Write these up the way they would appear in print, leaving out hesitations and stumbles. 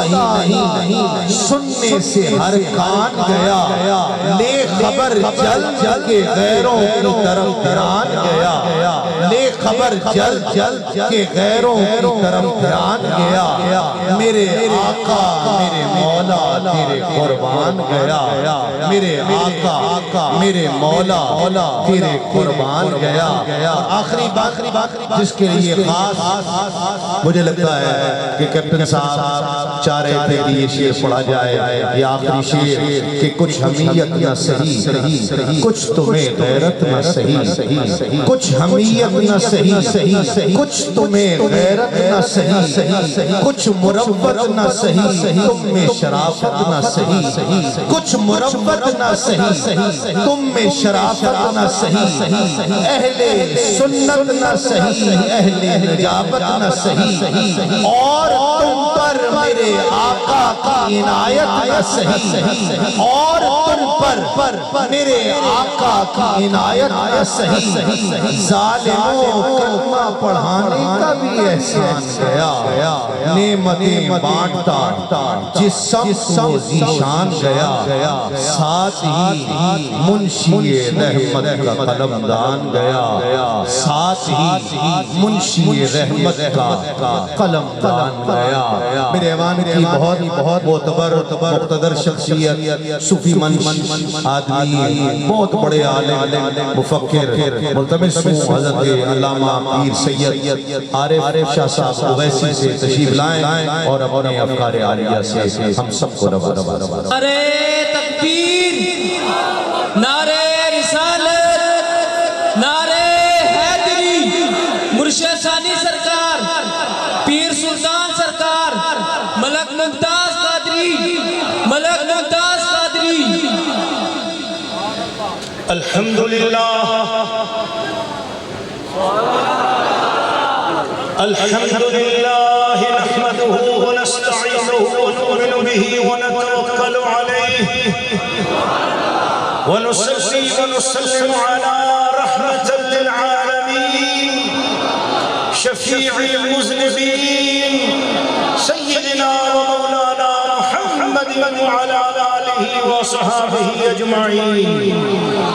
ہی نہیں، سننے سے ہر کان گیا، لے خبر جل جل کے غیروں کی طرف دھیان گیا، لے خبر جل جل کے غیروں کی طرف دھیان گیا، میرے آقا میرے مولا تیرے قربان گیا، میرے آقا میرے مولا تیرے قربان گیا۔ آخری بات جس کے لیے خاص مجھے لگتا ہے کہ کیپٹن صاحب چاہ رہے تھے کہ یہ شعر پڑھا جائے، یہ آخری شعر کہ کچھ حمیت نہ سہی، کچھ تمہیں غیرت نہ سہی، کچھ حمیت نہ سہی، کچھ تمہیں غیرت نہ سہی، کچھ مروت نہ سہی، تم میں شرافت نہ سہی، کچھ مروت نہ سہی، تم میں شرافت نہ سہی، اہل سنت نہ سہی، اہل نجابت نہ سہی، اور تم پر میرے آقا کی عنایت نہ سہی، اور تم پر میرے آقا کی عنایت نہ سہی، ظالموں کلمہ پڑھانے کا بھی احسان گیا، نعمتیں بانٹتا جس سب ذیشان گیا، ساتھ ہی منشی رحمت کا قلمدان گیا، ساتھ ہی منشی رحمت کا قلمدان گیا۔ میرے ایوان کی بہت معتبر مقتدر شخصیت، صوفی منش آدمی، بہت بڑے عالم مفکر، ملتمس ہوں حضرت علامہ پیر سید عارف شاہ صاحب اویسی سے تشریف لائیں اور اپنے افکار عالیہ سے ہم سب کو روا۔ نعرہ تکبیر، نعرہ رسالت، نعرہ حیدری، مرشد ثانی سرکار، پیر سلطان سرکار، ملک ممتاز قادری، ملک ممتاز قادری۔ الحمدللہ الحمدللہ نحمده ونستعینه ونؤمن به ونتوکل علیہ ونصلي ونسلم على رحمة للعالمين شفيع المذنبين سيدنا ومولانا محمد وعلى آله وصحبه أجمعين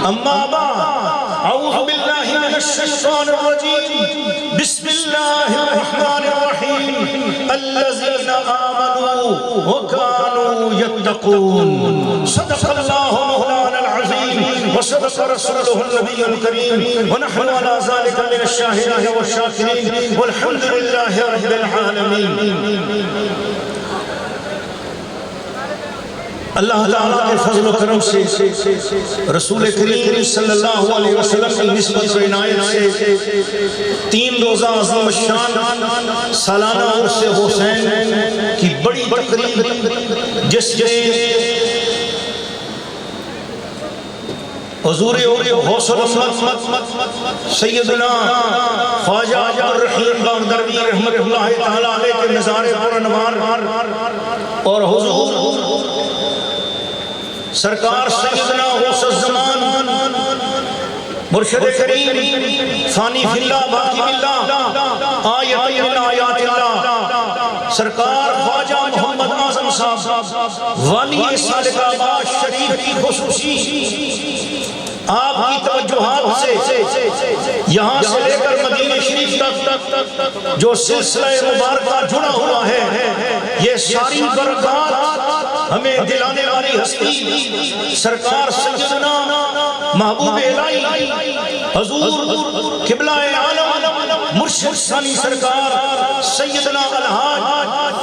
أما بعد أعوذ بالله من الشيطان الرجيم بسم الله الرحمن الرحيم الذين آمنوا وكانوا يتقون صدق الله مولانا العظيم وصدق رسوله النبي الكريم ونحن على ذلك من الشاهدين والشاكرين والحمد لله رب العالمين۔ اللہ تعالیٰ کے فضل و کرم سے رسول کریم صلی اللہ علیہ وسلم کی نسبت و عنایت سے 3 روزہ عظیم الشان سالانہ عرس حسین کی بڑی تقریب، جس میں حضور غوث الامت سیدنا خواجہ عبدالرحیم باغدروی رحمت اللہ تعالیٰ علیہ کے مزار پر انوار اور حضور سرکار سیدنا غوث الزمان مرشد کریم ثانی فی اللہ باقی باللہ آیت من آیات اللہ سرکار خواجہ محمد اعظم صاحب والی سالک آباد شریف کی خصوصی آپ کی توجہات سے یہاں سے لے کر مدینہ شریف تک جو سلسلہ مبارکہ جڑا ہوا ہے، یہ ساری برکات ہمیں دلانے والی ہستی سرکار سیدنا محبوب الہی حضور قبلہ عالم مرشد ثانی سرکار سیدنا الحاج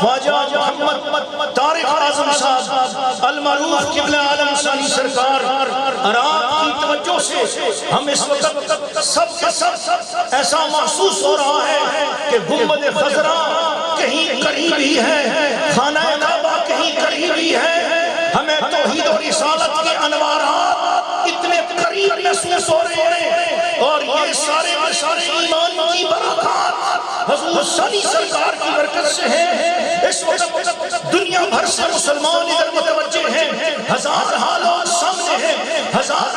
خواجہ محمد طارق اعظم صاحب المعروف قبلہ عالم ثانی سرکار آپ کی توجہ سے ہم اس وقت سب کے سب ایسا محسوس ہو رہا ہے کہ گنبد خضرا کہیں قریب ہی ہے، خانہ کعبہ کہیں قریب ہی ہے، ہمیں توحید و رسالت کے انوارات اتنے قریب محسوس ہو رہے ہیں، اور یہ سارے ایمان کی برکات حضور ثانی سرکار کی برکت سے ہیں۔ اس وقت دنیا بھر سے مسلمان ادھر متوجہ ہیں، ہزار لوگ سامنے ہیں، ہزار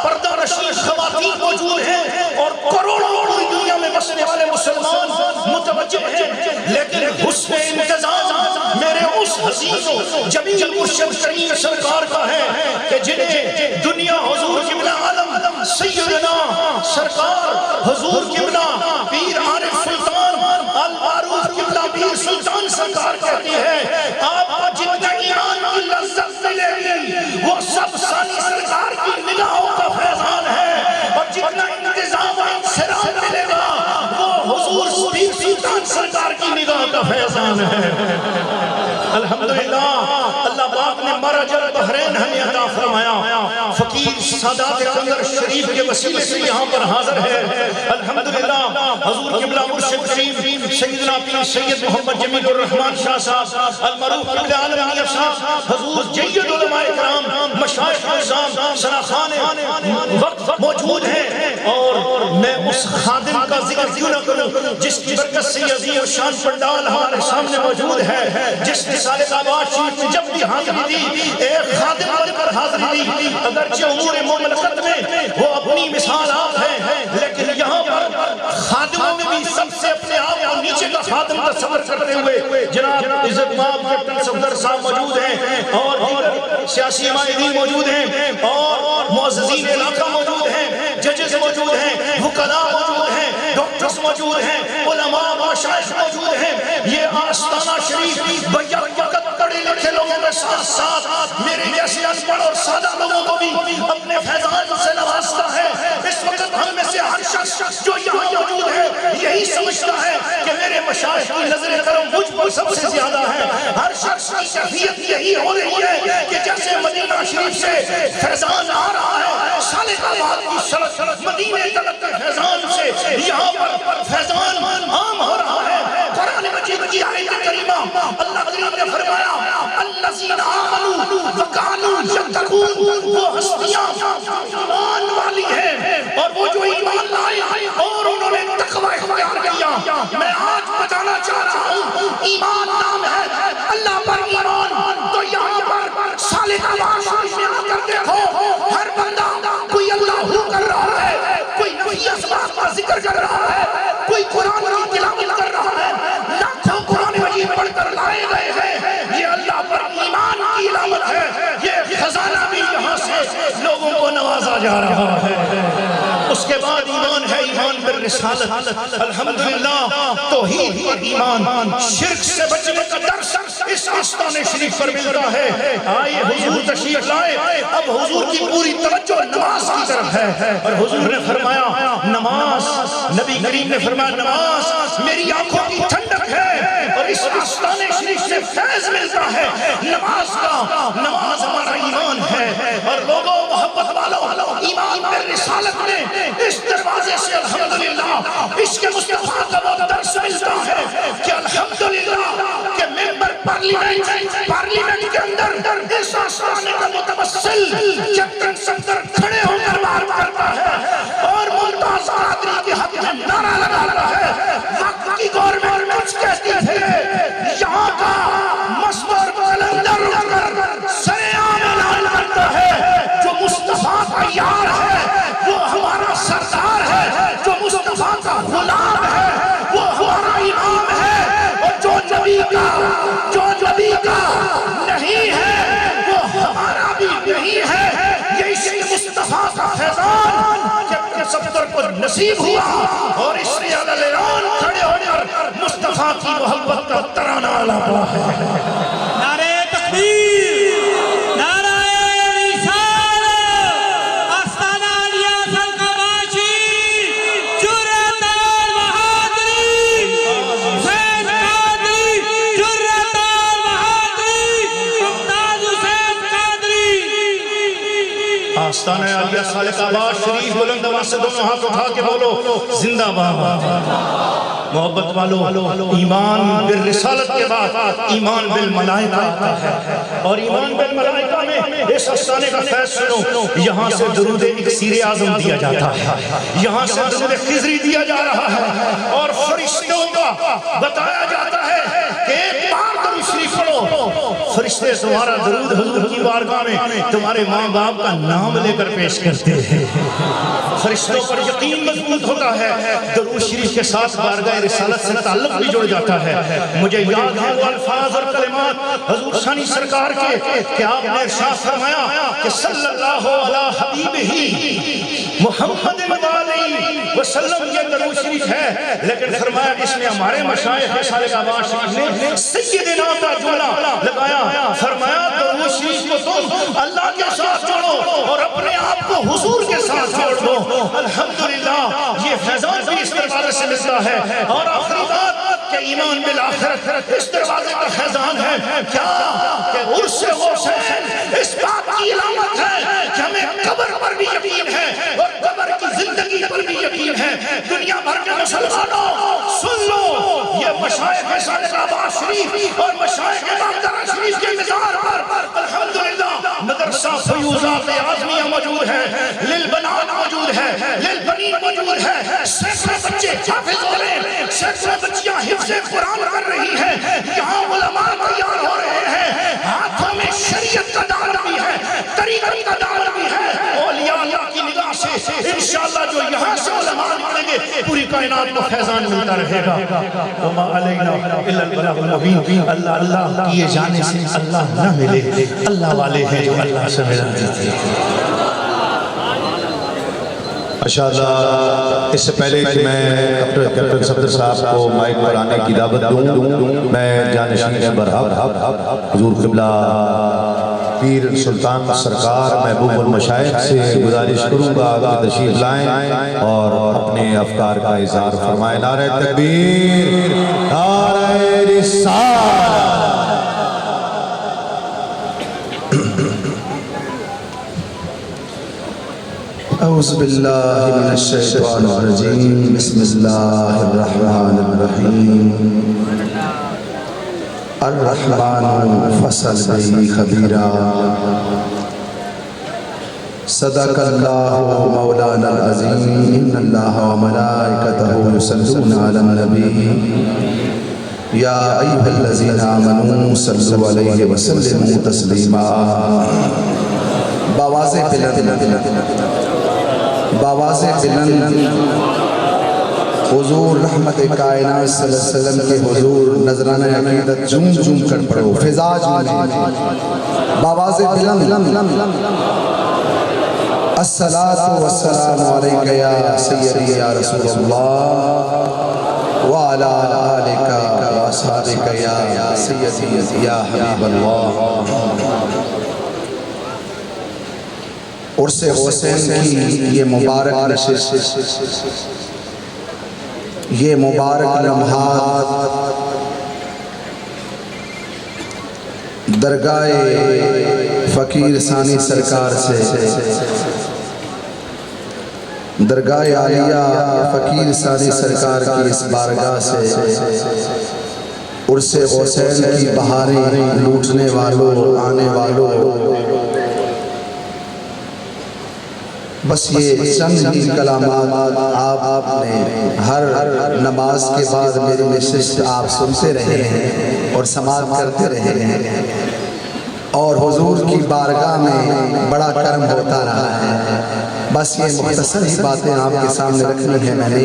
پردہ رشید خواتین موجود ہیں، اور کروڑوں دنیا میں بسنے والے مسلمان متوجہ ہیں، لیکن حسن انتظام میرے اس عزیز جمیل مرشد کریم سرکار کا ہے کہ جنہیں دنیا حضور قبلہ عالم سیدنا سرکار حضور قبلہ پیر عارف سلطان المعروف قبلہ پیر سلطان سرکار کہتی ہے آپ کو جتنا ایمان کی لذت ملے گی وہ سب ثانی سرکار کی نگاہوں کا فیضان ہے، اور جتنا انتظام و انصراف ملے گا وہ حضور پیر سلطان سرکار کی نگاہ کا فیضان ہے۔ الحمدللہ اللہ پاک نے مرج البحرین ہمیں عطا فرمایا، فقیر سادات قمر شریف کے وسیلے سے یہاں پر حاضر ہے۔ الحمدللہ حضور قبلہ مرشد کریم سیدنا پیر سید محمد جمیل الرحمن شاہ صاحب المعروف قبلہ عالم میاں صاحب حضور جید علماء کرام مشائخ اعظام شناخان وقت موجود ہیں، اور میں اس خادم کا ذکر کیوں نہ کروں جس کی برکت سے عظیم شان پنڈال ہمارے سامنے موجود ہے، جس رسالے آباد شریف میں جب بھی حاضری دی ایک خادم بن کر حاضری دی، اگرچہ امور مملکت میں وہ اپنی مثال آپ ہیں، لیکن یہاں پر خادموں میں بھی سب سے اپنے آپ کو نیچے کا خادم تصور کرتے ہوئے جناب عزت مآب کیپٹن صفدر صاحب موجود ہیں، اور دیگر سیاسی عمائدین موجود ہیں، اور معززین علاقہ موجود ہیں، ججز موجود ہیں، وکلاء موجود ہیں، ڈاکٹرز موجود ہیں، علماء مشائخ موجود ہیں۔ یہ آستانہ شریف بیک وقت پڑھے لکھے لوگوں کے ساتھ ساتھ میرے جیسے انپڑھ اور سادہ لوگوں کو بھی اپنے فیضان سے نوازتا ہے۔ اس وقت ہم میں سے ہر شخص جو یہاں موجود ہے یہی سمجھتا ہے کہ میرے مشائخ کی نظر کرم مجھ پر سب سے زیادہ ہے۔ ہر شخص کی کیفیت یہی ہو رہی ہے کہ جیسے مدینہ شریف سے فیضان آ رہا ہے، سالک آباد کی سڑک مدینہ تلک کے فیضان سے یہاں پر فیضان عام ہو رہا ہے۔ قرآن مجید کی آیت کریمہ اللہ کریم نے فرمایا الذین آمنوا وکانوا یتقون، وہ ہستیاں ایمان والی ہیں اور وہ جو ایمان لائے اور انہوں نے تقوی اختیار کیا۔ میں آج بتانا چاہ رہا ہوں ایمان نام ہے اللہ پر ایمان، تو یہاں پر سالک آباد شریف میں آ کر دیکھو ہر بندہ کوئی اللہ کر رہا ہے، کوئی نفی اسباب کا ذکر کر رہا ہے، کوئی قرآن کی تلاوت کر رہا ہے، لاکھوں قرآن مجید پڑھ کر لائے گئے ہیں۔ یہ اللہ پر ایمان کی علامت ہے، یہ خزانہ بھی یہاں سے لوگوں کو نوازا جا رہا ہے۔ اس کے بعد ایمان ہے ایمان بالرسالت، الحمدللہ توحید پر ایمان، شرک سے بچنے کا درس اس آستانے شریف پر ملتا ہے۔ آئیے حضور تشریف لائے، اب حضور کی پوری توجہ نماز کی طرف ہے، اور حضور نے فرمایا نماز، نبی کریم نے فرمایا نماز میری آنکھوں کی ٹھنڈک ہے، اور اس آستانے شریف سے فیض ملتا ہے نماز کا۔ نماز ہمارا ایمان ہے، اور لوگوں محبت والوں ایمان بالرسالت میں اس دروازے سے الحمدللہ عشق مصطفیٰ کا وہ درس ملتا ہے کہ الحمدللہ کہ ممبر پارلیمنٹ کے اندر اس آستانے کا متوسل کیپٹن صفدر کھڑے ہو کر بات کرتا ہے اور ممتاز قادری کے حق میں نعرہ لگاتا ہے۔ وقت کی گورنمنٹ کچھ کہتی تھے، یہاں کا مصدر کلندر اٹھ کر سرعام اعلان کرتا ہے جو مصطفیٰ کا یار ہے وہ ہمارا سردار ہے، جو مصطفیٰ کا غلام ہے وہ ہمارا امام ہے، اور جو نبی کا نہیں ہے وہ ہمارا بھی نہیں ہے۔ یہ عشق مصطفیٰ کا فیضان جب صفدر کو نصیب ہوا اور اس نے اعلان کھڑے ہو کر مصطفیٰ کی محبت کا ترانہ لگا ہے۔ نعرہ تکبیر، نعرہ رسالت، آستانہ علیہ سرکواشی، جرأت اور بہادری، حسین قادری، جرأت اور بہادری، ممتاز حسین قادری۔ آستانہ عالیہ سالک آباد شریف بلند آواز سے دونوں ہاتھ اٹھا کے بولو زندہ باد۔ محبت والو ایمان بالرسالت کے بعد ایمان بالملائکہ آتا ہے، اور ایمان بالملائکہ میں اس آستانے کا فیض سنو، یہاں سے درود اکسیر اعظم دیا جاتا ہے، یہاں سے درود خضری دیا جا رہا ہے، اور فرشتوں کا بتایا جاتا ہے کہ ایک بار درود شریف پڑھو فرشتے تمہارا درود حضور کی بارگاہ میں تمہارے ماں باپ کا نام لے کر پیش کرتے ہیں۔ فرشتوں پر یقین مضبوط ہوتا ہے، درود شریف کے ساتھ بارگاہ رسالت سے تعلق بھی جڑ جاتا ہے۔ مجھے یاد ہے وہ الفاظ اور کلمات حضور ثانی سرکار کے کہ آپ نے ارشاد فرمایا کہ صلی اللہ علی حبیبہ محمد علیہ وسلم یہ درود شریف ہے، لیکن فرمایا اس میں ہمارے مشائخ صالح آباد شریف نے سیدنا کا جملہ لگایا، فرمایا درود شریف کو تم اللہ کے ساتھ جوڑو اور اپنے آپ کو حضور کے ساتھ جوڑ دو۔ الحمدللہ یہ فیضان بھی اس دروازے سے ملتا ہے۔ اور آخری بات کہ ایمان بالآخرت اس دروازے کا فیضان ہے کیا کہ عرص حسین اس بات کی علامت ہے کہ ہمیں قبر پر بھی یقین ہے اور قبر کی زندگی پر بھی یقین ہے۔ دنیا بھر کے مسلمانوں سن لو، یہ مشائخ صالح آباد شریف اور مشائخ باقرہ شریف کے مزار پر الحمدللہ مدرسہ فیوزات اعظمیہ موجود ہے، للبنات موجود ہے، للبنین موجود ہے، سینکڑوں بچے حافظ ہو رہے ہیں، سینکڑوں بچیاں حفظ قرآن کر رہی ہیں، یہاں علماء تیار ہو رہے ہیں، ہاتھوں میں شریعت کا دامن بھی ہے، طریقت کا دامن بھی ہے۔ اولیاء اللہ کی نگاہ سے انشاءاللہ جو یہاں سے علماء نکلیں گے پوری کائنات کو فیضان ملتا رہے گا۔ وما علینا الا البلاغ المبین۔ اللہ اللہ کیے جانے سے اللہ نہ ملے، اللہ والے ہیں جو اللہ سے ملا دیتے ہیں۔ ماشاءاللہ اس سے پہلے کہ میں کیپٹن صفدر صاحب کو مائک پر آنے کی دعوت دوں، میں جانشین برحق حضور قبلہ پیر سلطان سرکار محبوب المشائخ سے گزارش کروں گا کہ تشریف لائیں اور اپنے افکار کا اظہار فرمائیں۔ نعرہ تکبیر، نعرہ رسالت۔ اعوذ باللہ من الشیطان الرجیم، بسم اللہ الرحمن الرحیم۔ الرحمن فصل بہی خبیرا، صدق اللہ مولانا العظیم، ان اللہ وملائکتہ یصلون علی النبی یا ایھا الذین آمنوا صلوا علیہ وسلموا تسلیما۔ باواز بلند حضور رحمت کائنات صلی اللہ علیہ وسلم کے حضور نظرانہ عقیدت جم جم کر پڑھو، فضاج میں باواز بلند الصلاة والسلام علیکہ یا سیدی یا رسول اللہ وعلا آلکہ واصحابکہ یا سیدی یا حبیب اللہ۔ عرص حسین کی یہ مبارک نشست، یہ مبارک لمحات درگاہ فقیر ثانی سرکار سے، درگاہ عالیہ فقیر ثانی سرکار کی اس بارگاہ سے عرص حسین کی بہاریں لوٹنے والوں، آنے والوں، بس یہ چند ہی کلامات آپ نے ہر نماز کے بعد میری نشست آپ سنتے رہے ہیں اور سماعت کرتے رہے ہیں، اور حضور کی بارگاہ میں بڑا کرم ہوتا رہا ہے۔ بس یہ مختصر ہی باتیں آپ کے سامنے رکھنی ہے میں نے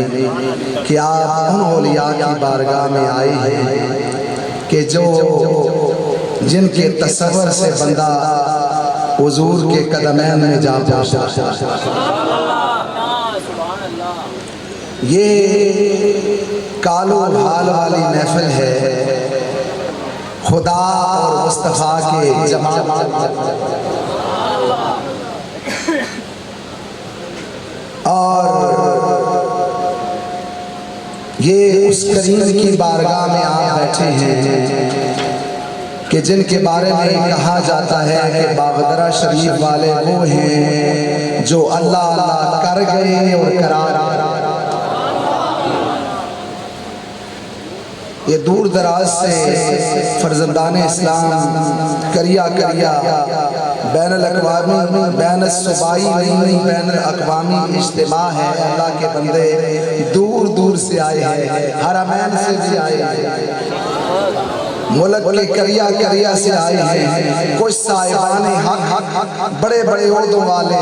کہ آپ ان اولیاء کی بارگاہ میں آئے ہیں کہ جن کے تصور سے بندہ حضور کے قدمین میں جا پہنچا۔ یہ کالو حال والی محفل ہے، خدا اور مصطفیٰ کے جماعت، اور یہ اس کریم کی بارگاہ میں آپ بیٹھے ہیں کہ جن کے بارے میں کہا جاتا ہے کہ باغدرہ شریف والے وہ ہیں جو اللہ اللہ کر گئے اور قرار گئے۔ یہ دور دراز سے فرزندان اسلام کریا بین الاقوامی، بین الصوبائی نہیں، بین الاقوامی اجتماع ہے۔ اللہ کے بندے دور دور سے آئے ہیں، حرمین سے بھی آئے ہیں، ملک کے کریا کریا سے آئے ہیں، کچھ صاحبان حق بڑے بڑے عہدوں والے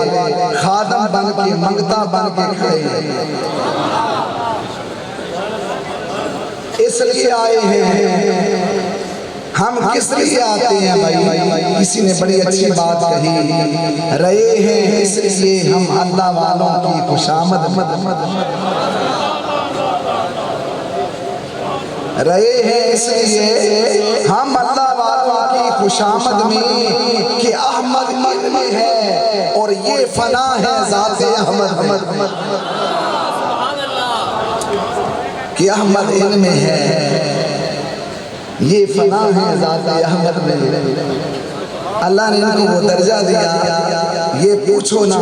خادم بن کے منگتا بن کے کھڑے ہیں، اس لیے آئے ہیں۔ ہم کس لیے آتے ہیں بھائی؟ کسی نے بڑی اچھی بات کہی، رہے ہیں اس لیے ہم اللہ والوں کی خوشامد رہے ہیں اس لیے ہم اللہ والوں کی خوشامد میں کہ احمد ان میں ہے اور یہ فنا ہے ذات احمد کہ احمد ان میں ہے، یہ فنا ہے ذات احمد میں۔ اللہ نے ان کو وہ درجہ دیا، یہ پوچھو نہ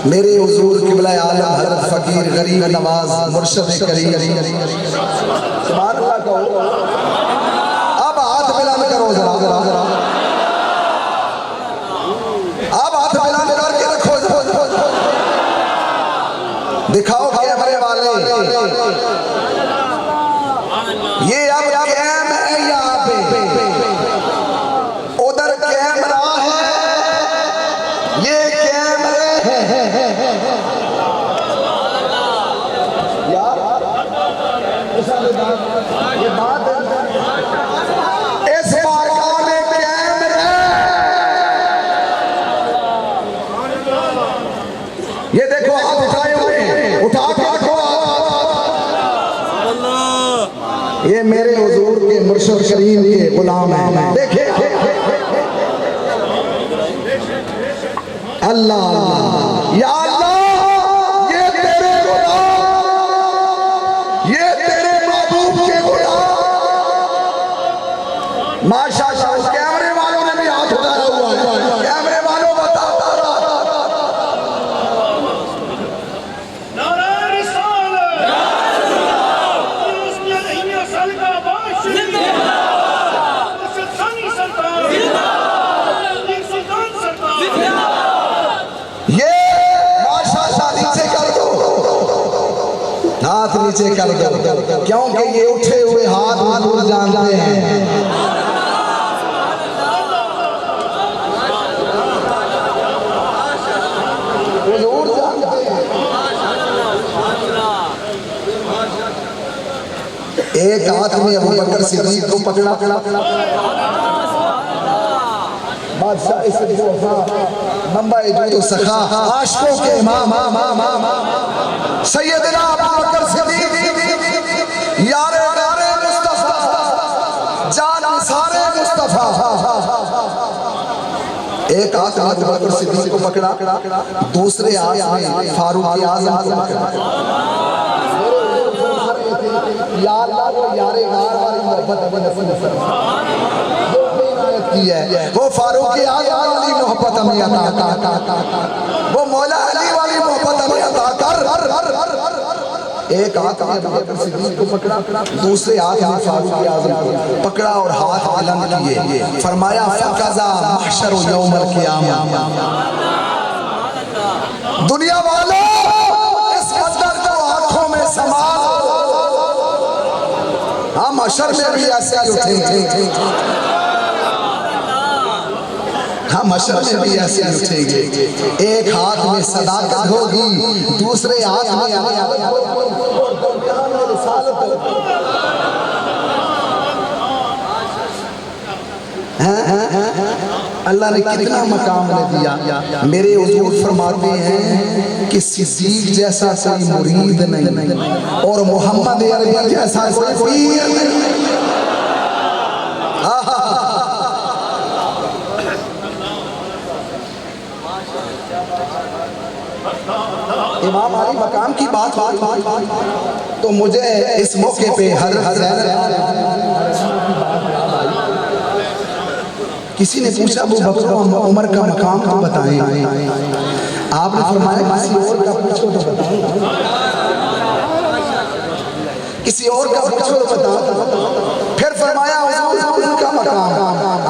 میرے حضور قبلہ عالم حضرت فقیر غریب نواز مرشد کریم سبحان اللہ کہو، اب ہاتھ بلند کرو ذرا، اب ہاتھ بلند کر کے رکھو، دکھاؤ کیمرے والے، یہ اب کیم ہے یہاں پہ، ادھر کیمرہ ہے، یہ کیمرے ہیں۔ یہ بات اس بارگاہ میں کیمرے، یہ دیکھو آپ اٹھائے ہوئے ہیں، اٹھا کے رکھو، یہ میرے حضور کے مرشد کریم کے غلام ہیں، دیکھیں اللہ یا اللہ، یہ تیرے غلام، یہ تیرے محبوب کے غلام، ماشاءاللہ۔ کیمرے والوں نے بھی ہاتھ اٹھایا ہوا ہے، کیمرے والوں بتاؤ، نعرہ رسالت، ہاتھ نیچے کر دو، کیونکہ یہ اٹھے ہوئے ہاتھ حضور جانتے ہیں۔ حضور جانتے ہیں۔ ایک ہاتھ میں ابو بکر صدیق کو پکڑا، بادشاہ اس منبع جو سخا عاشقوں کے امام سیدنا ابو بکر صدیق، یار مصطفیٰ، جان نثار مصطفیٰ، ایک ہاتھ میں ابو بکر صدیق کو پکڑا، دوسرے ہاتھ میں فاروق اعظم کو پکڑا۔ یا اللہ وہ یار غار والی محبت ابھی نصیب فرما، جو بھی عنایت کی ہے، وہ فاروق اعظم والی محبت ہمیں عطا کر، وہ مولا علی والی محبت ہمیں عطا کر۔ ایک ہاتھ میں ابو بکر صدیق کو پکڑا، دوسرے ہاتھ میں فاروق اعظم کو پکڑا اور ہاتھ بلند کیے، فرمایا فقضا محشر یوم القیامہ، دنیا والوں اس منظر کو آنکھوں میں سما، ہم حشر میں بھی ایسے اٹھیں گے، ہم حشر میں بھی ایسے اٹھیں گے۔ ایک ہاتھ میں صداقت ہوگی، دوسرے ہاتھ میں اللہ نے کتنا مقام نے دیا۔ میرے حضور فرماتے ہیں کہ صدیق جیسا کوئی مرید نہیں اور محمد عربی جیسا کوئی پیر نہیں۔ امام علی مقام کی بات تو مجھے اس موقع پہ حضرت کسی نے پوچھا ابو بکر عمر کا مقام تو بتائیں، آپ نے فرمایا کسی اور کا پوچھو تو بتائیں، کسی اور کا پوچھو تو بتائیں۔ پھر فرمایا حضور کا مقام،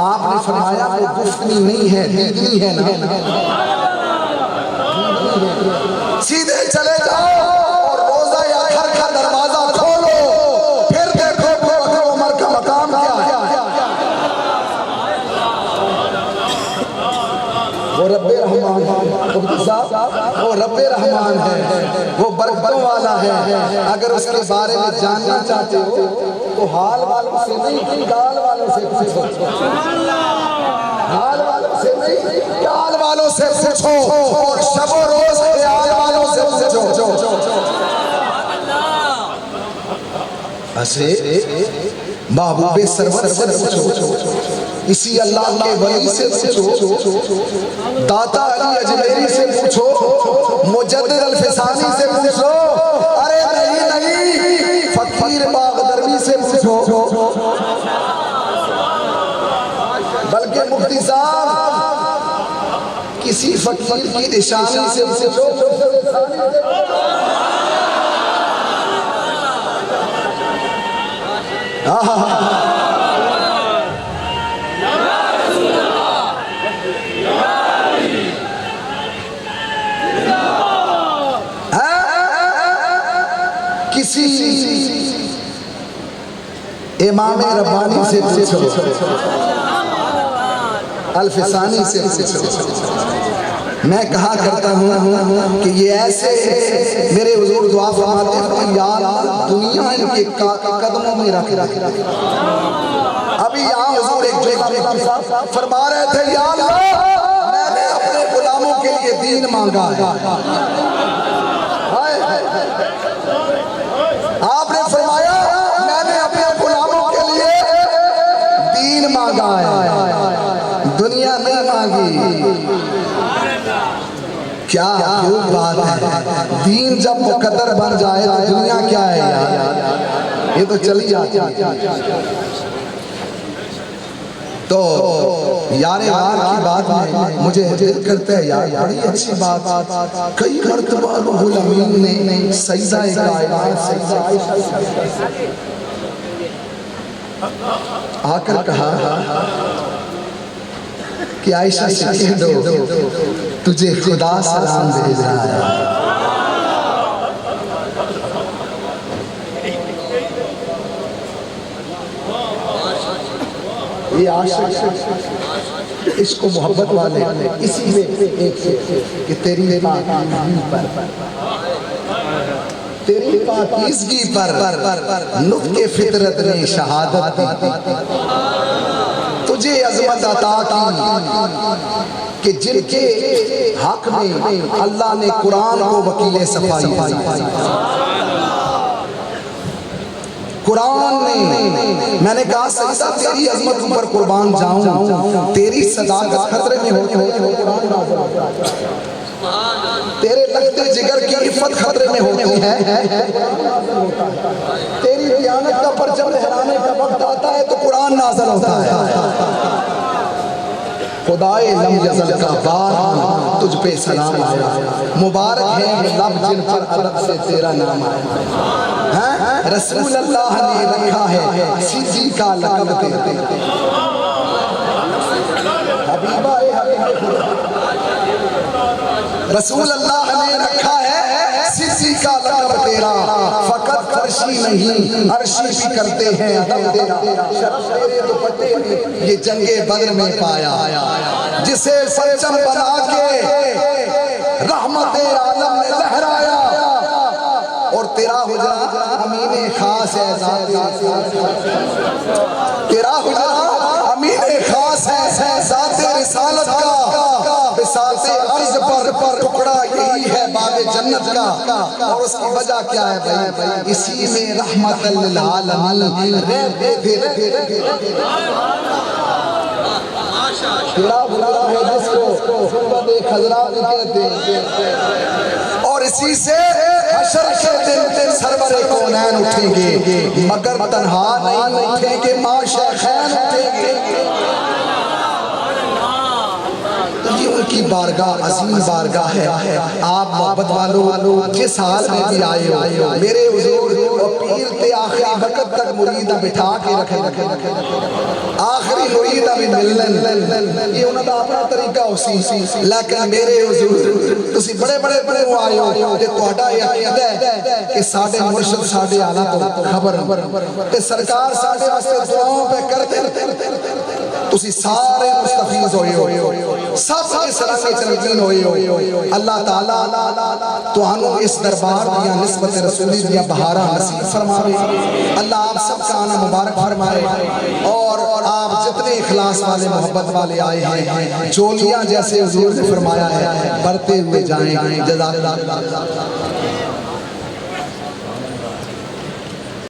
آپ نے فرمایا وہ گفتنی نہیں ہے، دیدنی ہے نا، سیدھے چلے جاؤ اور روزہ یا گھر کا دروازہ کھولو، پھر دیکھو ابو بکر عمر کا مقام کیا ہے۔ وہ رب رحمان وہ رب رحمان ہے، وہ برکتوں والا ہے۔ اگر اس کے بارے میں جاننا چاہتے ہو تو حال والوں سے نہیں گال والوں سے پوچھو، حال والوں سے نہیں گال والوں سے پوچھو، اور شب و روز خیال والوں سے پوچھو۔ ایسے محبوب سرور سے پوچھو، اسی اللہ کے ولی سے پوچھو، داتا علی اجمیری سے پوچھو، مجدد الفسانی سے پوچھو، ارے نہیں فقیر باغدروی سے پوچھو، بلکہ مفتی صاحب کسی فقیر کی نشانی سے پوچھو۔ کسی امام ربانی سے پوچھو، الفسانی سے پوچھو۔ میں کہا کرتا ہوں کہ یہ ایسے میرے حضور دعا فرماتے ہیں، یا اللہ دنیا ان کے قدموں میں رکھ۔ ابھی یہاں حضور ایک فرما رہے تھے، یا اللہ میں نے اپنے غلاموں کے لیے دین مانگا ہے۔ آپ نے فرمایا میں نے اپنے غلاموں کے لیے دین مانگا ہے، دنیا نہیں مانگی۔ کیا خوب بات ہے، دین جب مقدر بن جائے تو دنیا کیا ہے یار، یہ تو چلی جاتی ہے۔ تو یار یار کی بات میں مجھے دل کرتا ہے یار بڑی اچھی بات، کئی مرتبہ روح الامین نے سجدہ کائنات آ کر کہا کہ عائشہ سے کہہ دو تجھے خدا سلام بھیج رہا ہے۔ یہ عاشق اس کو محبت والے اسی میں ایک کہ تیری پاکیزگی پر نطق فطرت نے شہادت دی، تجھے عظمت عطا کی کہ جن کے حق میں اللہ نے قرآن کو وکیل صفائی، قرآن نے میں نے کہا سجدہ تیری عظمت پر قربان جاؤں، تیری صداقت خطرے میں ہو، تیرے لگتے جگر کی عفت خطرے میں ہوتی ہے، تیری دیانت کا پرچم لہرانے کا وقت آتا ہے تو قرآن نازل ہوتا ہے۔ خدائے لم یزل کا بار تجھ پہ سلام آیا، مبارک ہے لب جن پر ادب سے تیرا نام آیا، رسول اللہ نے رکھا ہے صدیق کا لقب تیرے، حبیبہ رسول اللہ نے رکھا ہے صدیق کا لقب تیرا، فقط فرشی نہیں عرشی بھی کرتے ہیں ادب تیرا، شرف تیرے دوپٹے نے یہ جنگ بدر میں پایا، جسے پرچم بنا کے رحمت عالم نے لہرایا، اور تیرا حجرہ امین خاص ہے ذات، تیرا حجرہ امین خاص ہے ذات رسالت کا، بساط عرض پر ٹکڑا یہی ہے باب جنت کا، اور اس کی وجہ کیا ہے بھائی، اسی میں رحمت للعالمین تیرا حجرہ ہے جس کو خلوت خضرا بھی کہتے ہیں، اور اسی سے حشر کے دن سرور کونین اٹھیں گے، مگر تنہا نہیں اٹھیں گے، ماں شیخین اٹھیں گے۔ یہ ان کی بارگاہ عظیم بارگاہ ہے، آپ محبت والوں جس حال میں بھی آئے ہو، میرے حضور پیر تے آخری وقت تک مریدہ بٹھا کے رکھے، آخری مریدہ بھی ملن، یہ انہوں نے اپنا طریقہ اسی، لیکن میرے حضور تسی بڑے بڑے آئے ہو، تے توڑا یہ عقیدہ ہے کہ ساڑھے مرشد ساڑھے آلہ تو خبر، تے سرکار ساڑھے واسطے دعاوں پہ کرتے، تسی سارے مستفیض ہوئے ہو، سب اس رنگ چرگین ہوئے ہو اللہ تعالیٰ تو ہنو اس دربار دیا نسبت رسولی دیا بہارہ نصیب فرمائے اللہ آپ سب کا آنا مبارک فرمائے اور آپ جتنے اخلاص والے محبت والے آئے ہیں جولیاں جیسے حضور نے فرمایا ہے بڑھتے ہوئے جائیں جزاک اللہ